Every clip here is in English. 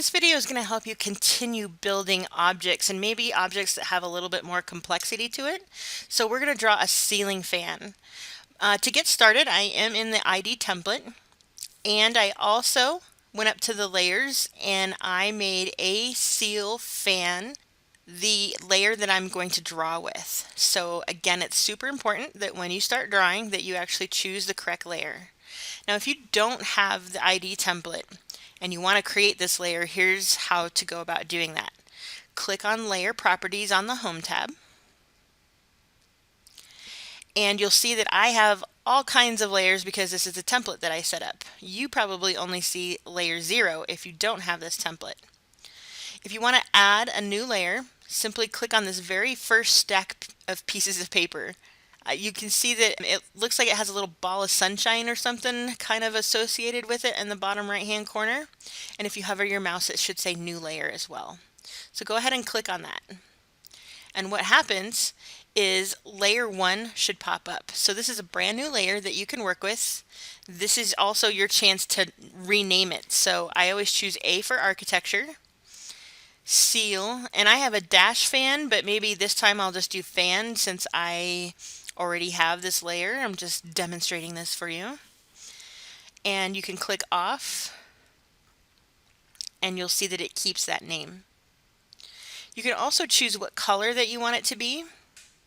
This video is going to help you continue building objects and maybe objects that have a little bit more complexity to it. So we're going to draw a ceiling fan. To get started, I am in the ID template, and I also went up to the layers and I made a seal fan the layer that I'm going to draw with. So again, it's super important that when you start drawing that you actually choose the correct layer. Now if you don't have the ID template and you want to create this layer, here's how to go about doing that. Click on Layer Properties on the Home tab, and you'll see that I have all kinds of layers because this is the template that I set up. You probably only see layer 0 if you don't have this template. If you want to add a new layer, simply click on this very first stack of pieces of paper. You can see that it looks like it has a little ball of sunshine or something kind of associated with it in the bottom right hand corner. And if you hover your mouse, it should say new layer as well. So go ahead and click on that. And what happens is layer 1 should pop up. So this is a brand new layer that you can work with. This is also your chance to rename it. So I always choose A for architecture, seal, and I have a dash fan, but maybe this time I'll just do fan since I already have this layer. I'm just demonstrating this for you. And you can click off and you'll see that it keeps that name. You can also choose what color that you want it to be.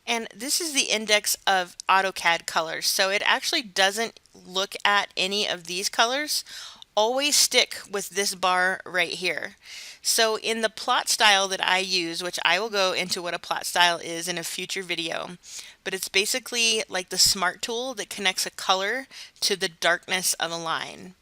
And this is the index of AutoCAD colors. So it actually doesn't look at any of these colors. Always stick with this bar right here. So in the plot style that I use, which I will go into what a plot style is in a future video, but it's basically like the smart tool that connects a color to the darkness of a line.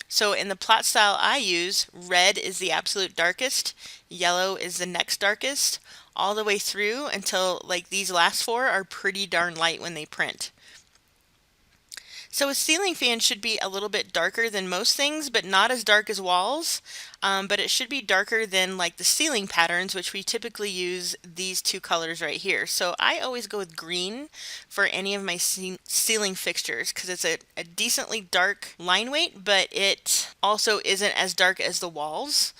So in the plot style I use, red is the absolute darkest, yellow is the next darkest, all the way through until like these last four are pretty darn light when they print. So a ceiling fan should be a little bit darker than most things, but not as dark as walls. But it should be darker than like the ceiling patterns, which we typically use these two colors right here. So I always go with green for any of my ceiling fixtures because it's a decently dark line weight, but it also isn't as dark as the walls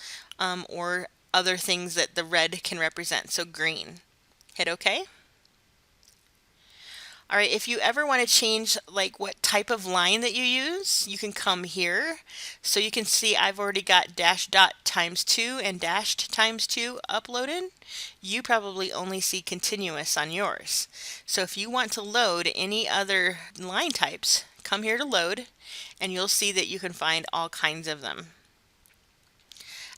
or other things that the red can represent. So green. Hit OK. All right, if you ever want to change like what type of line that you use, you can come here. So you can see I've already got dash dot times 2 and dashed times 2 uploaded. You probably only see continuous on yours. So if you want to load any other line types, come here to load and you'll see that you can find all kinds of them.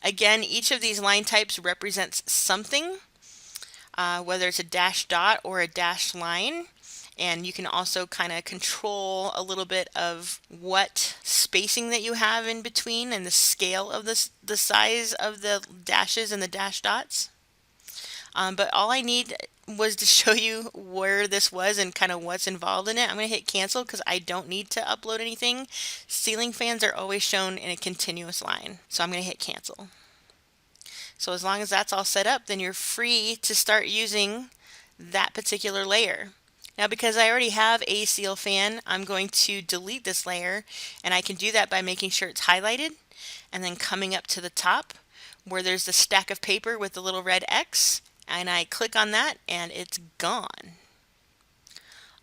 Again, each of these line types represents something, whether it's a dash dot or a dashed line. And you can also kind of control a little bit of what spacing that you have in between and the scale of the size of the dashes and the dash dots. But all I need was to show you where this was and kind of what's involved in it. I'm going to hit cancel because I don't need to upload anything. Ceiling fans are always shown in a continuous line. So I'm going to hit cancel. So as long as that's all set up, then you're free to start using that particular layer. Now because I already have a seal fan, I'm going to delete this layer, and I can do that by making sure it's highlighted and then coming up to the top where there's the stack of paper with the little red X, and I click on that and it's gone.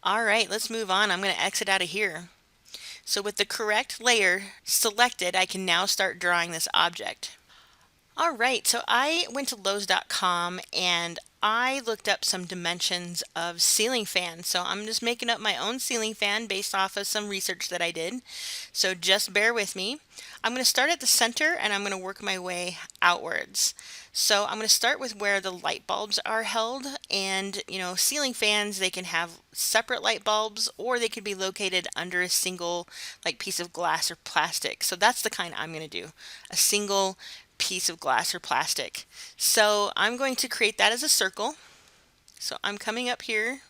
Alright, let's move on. I'm going to exit out of here. So with the correct layer selected, I can now start drawing this object. Alright, so I went to Lowe's.com and I looked up some dimensions of ceiling fans. So I'm just making up my own ceiling fan based off of some research that I did. So just bear with me. I'm going to start at the center and I'm going to work my way outwards. So I'm going to start with where the light bulbs are held, and ceiling fans, they can have separate light bulbs or they could be located under a single like piece of glass or plastic. So that's the kind I'm going to do. A single piece of glass or plastic. So I'm going to create that as a circle. So I'm coming up here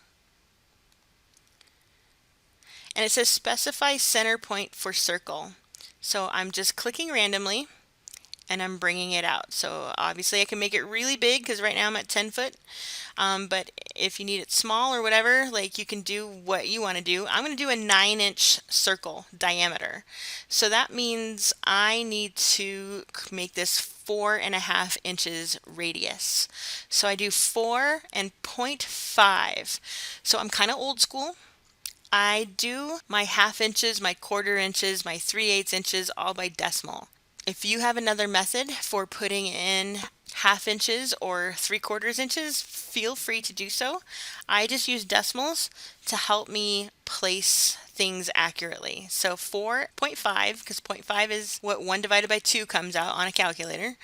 and it says specify center point for circle. So I'm just clicking randomly and I'm bringing it out. So obviously I can make it really big because right now I'm at 10 foot. But if you need it small or whatever, like you can do what you want to do. I'm going to do a 9-inch circle diameter. So that means I need to make this 4.5 inches radius. So I do 4 and 0.5. So I'm kind of old school. I do my half inches, my quarter inches, my 3/8 inches all by decimal. If you have another method for putting in half inches or 3/4 inches, feel free to do so. I just use decimals to help me place things accurately. So 4.5, because 0.5 is what 1 divided by 2 comes out on a calculator,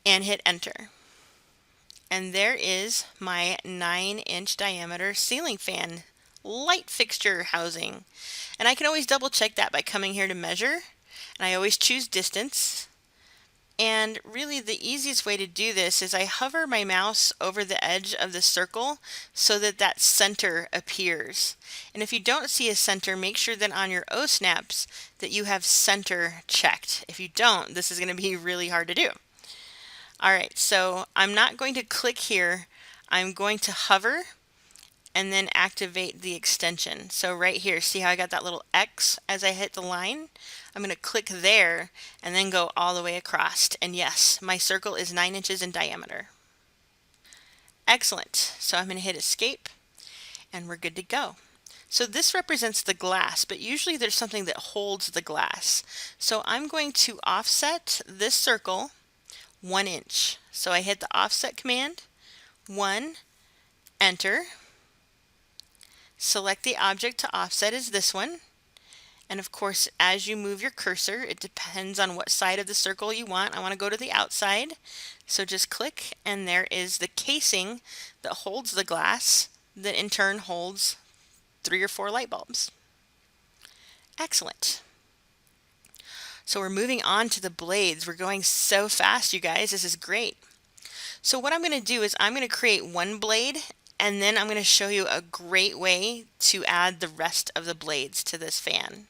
and hit enter. And there is my 9-inch diameter ceiling fan light fixture housing. And I can always double check that by coming here to measure, and I always choose distance. And really the easiest way to do this is I hover my mouse over the edge of the circle so that that center appears. And if you don't see a center, make sure that on your O snaps that you have center checked. If you don't, this is going to be really hard to do. Alright, so I'm not going to click here. I'm going to hover and then activate the extension. So right here, see how I got that little X as I hit the line? I'm going to click there and then go all the way across. And yes, my circle is 9 inches in diameter. Excellent. So I'm going to hit escape and we're good to go. So this represents the glass, but usually there's something that holds the glass. So I'm going to offset this circle 1 inch. So I hit the offset command, 1, enter. Select the object to offset as this one. And of course, as you move your cursor, it depends on what side of the circle you want. I want to go to the outside. So just click, and there is the casing that holds the glass that in turn holds 3 or 4 light bulbs. Excellent. So we're moving on to the blades. We're going so fast, you guys. This is great. So what I'm going to do is I'm going to create one blade, and then I'm going to show you a great way to add the rest of the blades to this fan.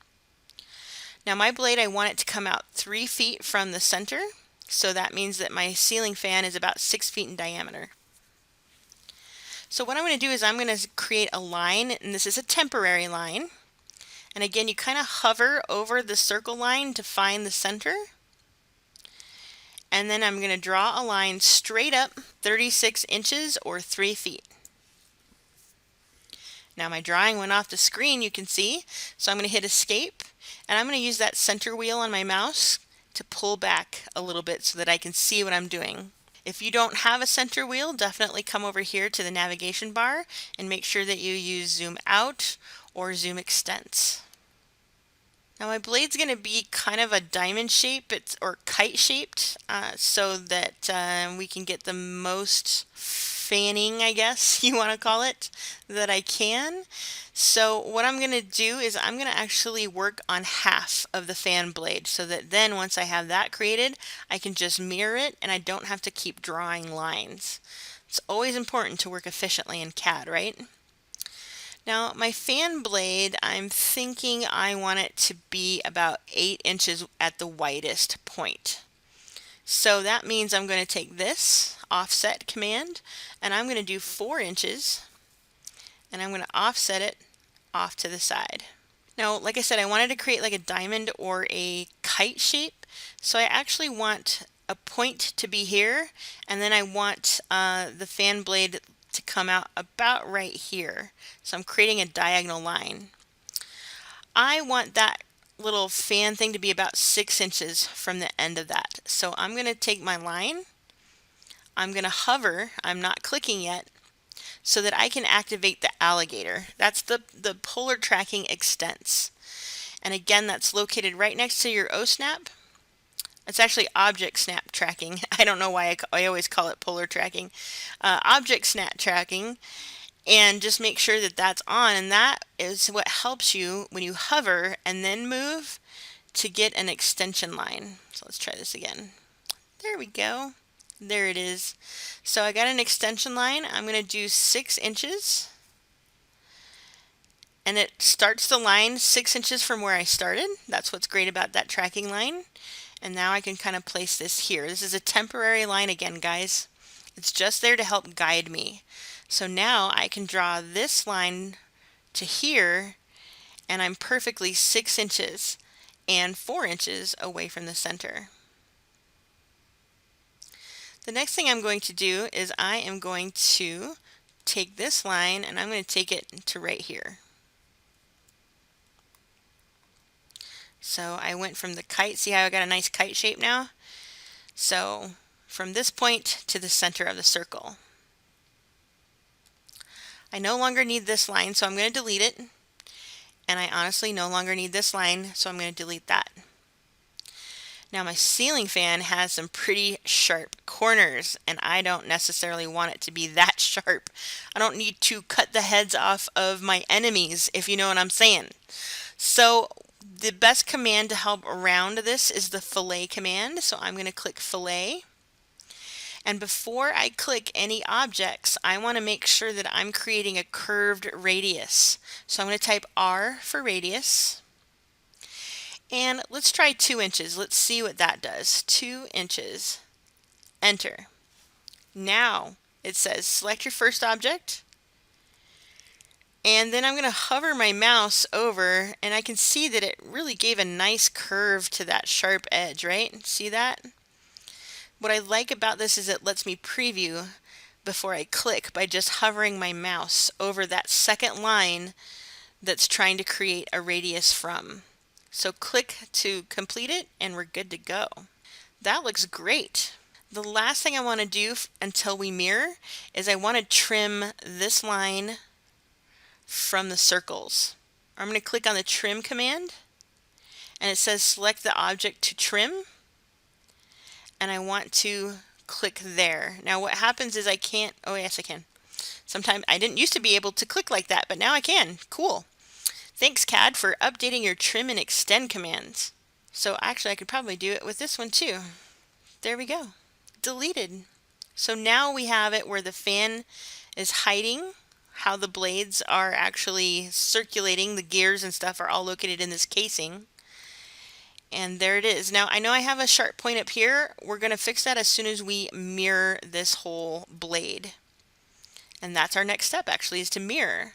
Now my blade, I want it to come out 3 feet from the center, so that means that my ceiling fan is about 6 feet in diameter. So what I'm going to do is I'm going to create a line, and this is a temporary line. And again, you kind of hover over the circle line to find the center. And then I'm going to draw a line straight up 36 inches or 3 feet. Now my drawing went off the screen, you can see, so I'm going to hit escape, and I'm going to use that center wheel on my mouse to pull back a little bit so that I can see what I'm doing. If you don't have a center wheel, definitely come over here to the navigation bar and make sure that you use zoom out or zoom extents. Now my blade's going to be kind of a diamond shape, or kite shaped, so that we can get the most fanning, I guess you want to call it, that I can. So what I'm going to do is I'm going to actually work on half of the fan blade so that then once I have that created, I can just mirror it and I don't have to keep drawing lines. It's always important to work efficiently in CAD, right? Now my fan blade, I'm thinking I want it to be about 8 inches at the widest point. So that means I'm going to take this offset command and I'm going to do 4 inches and I'm going to offset it off to the side. Now, like I said, I wanted to create like a diamond or a kite shape, so I actually want a point to be here, and then I want the fan blade to come out about right here. So I'm creating a diagonal line. I want that little fan thing to be about 6 inches from the end of that. So I'm going to take my line, I'm going to hover, I'm not clicking yet, so that I can activate the alligator. That's the polar tracking extents. And again, that's located right next to your O-snap. It's actually object snap tracking. I don't know why I always call it polar tracking. Object snap tracking. And just make sure that that's on, and that is what helps you when you hover and then move to get an extension line. So let's try this again. There we go. There it is. So I got an extension line. I'm going to do 6 inches. And it starts the line 6 inches from where I started. That's what's great about that tracking line. And now I can kind of place this here. This is a temporary line again, guys. It's just there to help guide me. So now I can draw this line to here, and I'm perfectly 6 inches and 4 inches away from the center. The next thing I'm going to do is I am going to take this line and I'm going to take it to right here. So I went from the kite, see how I got a nice kite shape now? So from this point to the center of the circle. I no longer need this line, so I'm going to delete it. And I honestly no longer need this line, so I'm going to delete that. Now my ceiling fan has some pretty sharp corners, and I don't necessarily want it to be that sharp. I don't need to cut the heads off of my enemies, if you know what I'm saying. So the best command to help around this is the fillet command. So I'm going to click fillet. And before I click any objects, I want to make sure that I'm creating a curved radius. So I'm going to type R for radius. And let's try 2 inches. Let's see what that does. 2 inches. Enter. Now it says select your first object. And then I'm going to hover my mouse over, and I can see that it really gave a nice curve to that sharp edge, right? See that? What I like about this is it lets me preview before I click by just hovering my mouse over that second line that's trying to create a radius from. So click to complete it and we're good to go. That looks great. The last thing I want to do until we mirror is I want to trim this line from the circles. I'm going to click on the trim command and it says select the object to trim, and I want to click there. Now what happens is I can't, oh yes I can. Sometimes I didn't used to be able to click like that, but now I can. Cool. Thanks CAD for updating your trim and extend commands. So actually I could probably do it with this one too. There we go. Deleted. So now we have it where the fan is hiding, how the blades are actually circulating, the gears and stuff are all located in this casing. And there it is. Now I know I have a sharp point up here. We're going to fix that as soon as we mirror this whole blade. And that's our next step actually, is to mirror.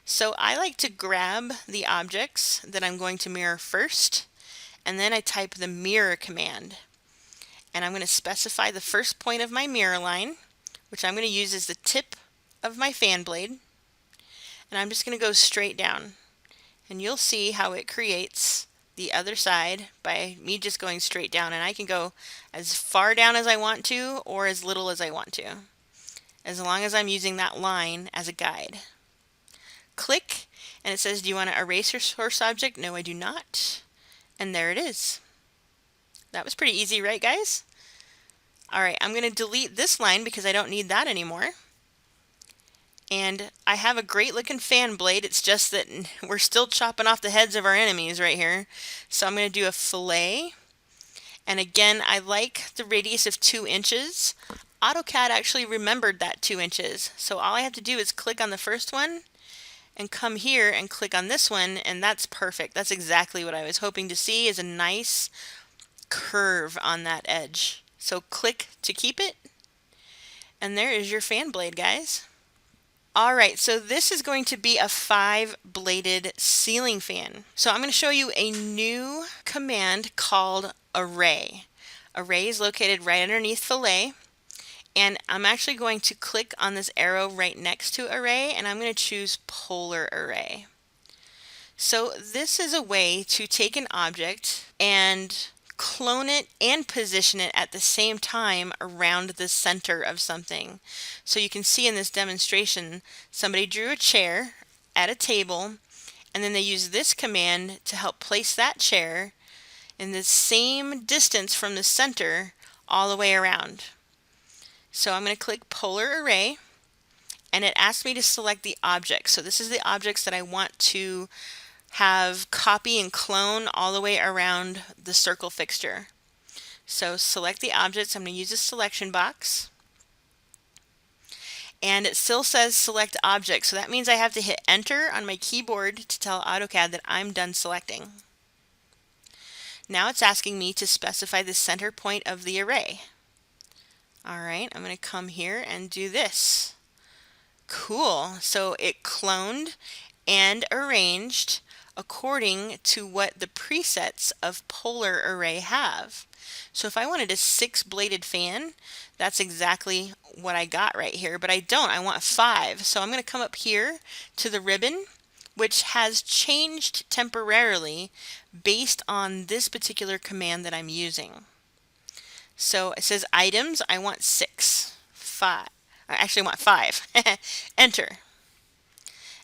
So I like to grab the objects that I'm going to mirror first, and then I type the mirror command. And I'm going to specify the first point of my mirror line, which I'm going to use as the tip of my fan blade. And I'm just going to go straight down. And you'll see how it creates the other side by me just going straight down. And I can go as far down as I want to or as little as I want to, as long as I'm using that line as a guide. Click, and it says, do you want to erase your source object? No, I do not. And there it is. That was pretty easy, right guys? Alright, I'm going to delete this line because I don't need that anymore. And I have a great looking fan blade. It's just that we're still chopping off the heads of our enemies right here. So I'm going to do a fillet. And again, I like the radius of 2 inches. AutoCAD actually remembered that 2 inches. So all I have to do is click on the first one and come here and click on this one, and that's perfect. That's exactly what I was hoping to see, is a nice curve on that edge. So click to keep it, and there is your fan blade, guys. Alright, so this is going to be a 5-bladed ceiling fan. So I'm going to show you a new command called array. Array is located right underneath fillet. And I'm actually going to click on this arrow right next to array, and I'm going to choose polar array. So this is a way to take an object and clone it and position it at the same time around the center of something. So you can see in this demonstration, somebody drew a chair at a table, and then they used this command to help place that chair in the same distance from the center all the way around. So I'm going to click polar array, and it asks me to select the objects. So this is the objects that I want to have copy and clone all the way around the circle fixture. So select the objects. I'm going to use a selection box. And it still says select object, so that means I have to hit enter on my keyboard to tell AutoCAD that I'm done selecting. Now it's asking me to specify the center point of the array. All right, I'm going to come here and do this. Cool. So it cloned and arranged according to what the presets of polar array have. So if I wanted a 6-bladed fan, that's exactly what I got right here, but I don't. I want 5. So I'm going to come up here to the ribbon, which has changed temporarily based on this particular command that I'm using. So it says items, I want 6, 5. I actually want 5. Enter.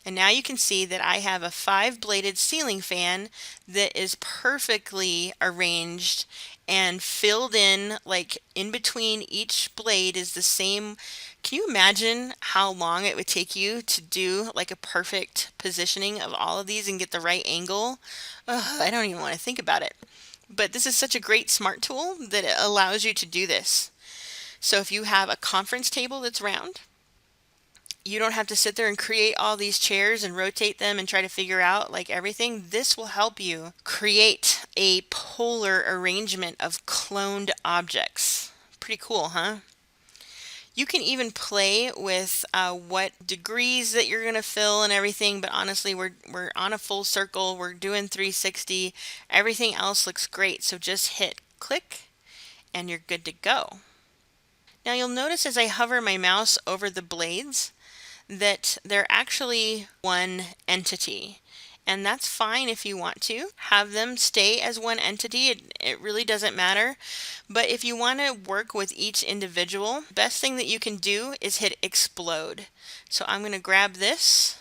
And now you can see that I have a 5-bladed ceiling fan that is perfectly arranged and filled in, like in between each blade is the same. Can you imagine how long it would take you to do like a perfect positioning of all of these and get the right angle? Ugh, I don't even want to think about it. But this is such a great smart tool that it allows you to do this. So if you have a conference table that's round, you don't have to sit there and create all these chairs and rotate them and try to figure out like everything. This will help you create a polar arrangement of cloned objects. Pretty cool, huh? You can even play with what degrees that you're going to fill and everything, but honestly, we're on a full circle. We're doing 360. Everything else looks great, so just hit click and you're good to go. Now you'll notice as I hover my mouse over the blades that they're actually one entity. And that's fine if you want to have them stay as one entity. It really doesn't matter. But if you want to work with each individual, the best thing that you can do is hit explode. So I'm going to grab this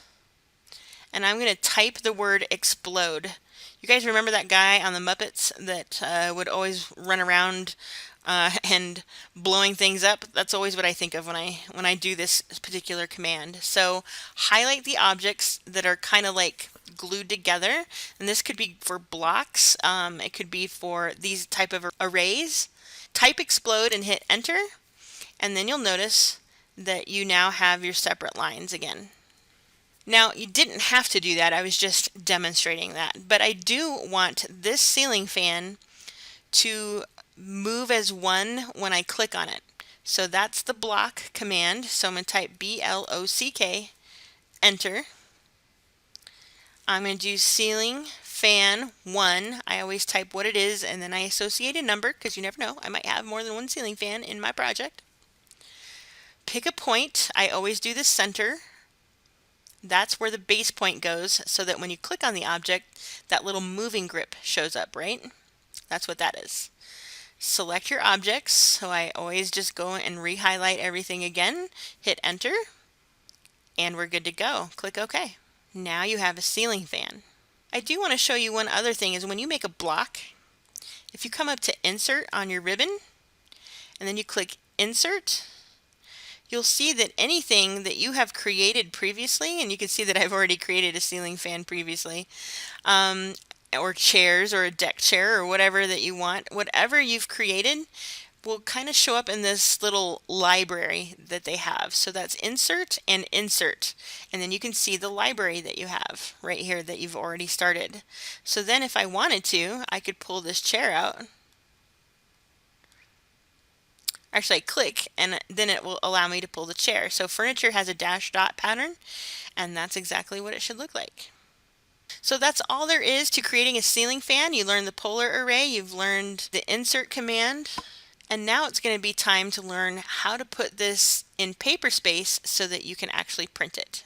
and I'm going to type the word explode. You guys remember that guy on the Muppets that would always run around and blowing things up? That's always what I think of when I do this particular command. So highlight the objects that are kind of like glued together, and this could be for blocks. It could be for these type of arrays. Type explode and hit enter, and then you'll notice that you now have your separate lines again. Now, you didn't have to do that. I was just demonstrating that. But I do want this ceiling fan to move as one when I click on it. So that's the block command. So I'm going to type BLOCK, enter. I'm going to do ceiling fan 1. I always type what it is and then I associate a number because you never know. I might have more than one ceiling fan in my project. Pick a point. I always do the center. That's where the base point goes so that when you click on the object, that little moving grip shows up, right? That's what that is. Select your objects. So I always just go and re-highlight everything again, hit enter, and we're good to go. Click OK. Now you have a ceiling fan. I do want to show you one other thing is when you make a block, if you come up to insert on your ribbon and then you click insert, you'll see that anything that you have created previously, and you can see that I've already created a ceiling fan previously, or chairs or a deck chair or whatever that you want, whatever you've created will kind of show up in this little library that they have. So that's insert and insert. And then you can see the library that you have right here that you've already started. So then if I wanted to, I could pull this chair out. Actually, I click and then it will allow me to pull the chair. So furniture has a dash dot pattern, and that's exactly what it should look like. So that's all there is to creating a ceiling fan. You learned the polar array, you've learned the insert command, and now it's going to be time to learn how to put this in paper space so that you can actually print it.